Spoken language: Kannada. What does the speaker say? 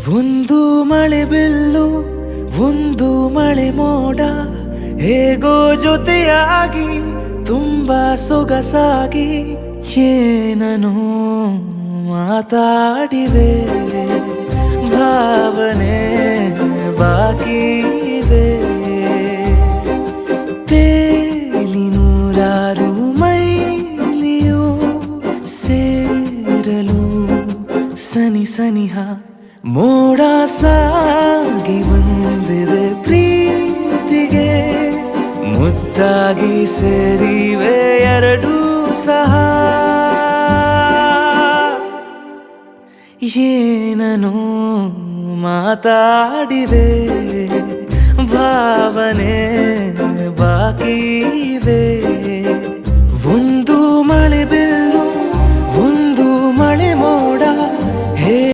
ಒಂದು ಮಳೆ ಬಿಲ್ಲು ಒಂದು ಮಳೆ ಮೋಡ ಹೇಗೋ ಜೊತೆಯಾಗಿ ತುಂಬಾ ಸೊಗಸಾಗಿ ಏನನೋ ಮಾತಾಡಿವೆ ಭಾವನೆ ಬಾಕಿ ಇವೆ ತೇಲಿ ನೂರಾರು ಮೈಲಿಯು ಸೇರಲು ಸನಿ ಸನಿಹ ಮೋಡ ಸಾಗಿ ಬಂದಿದೆ ಪ್ರೀತಿಗೆ ಮುದ್ದಾಗಿ ಸೇರಿವೆ ಎರಡೂ ಸಹ ಏನನೋ ಮಾತಾಡಿವೆ ಭಾವನೆ ಬಾಕಿ ಇವೆ ಒಂದು ಮಳೆ ಬಿಲ್ಲು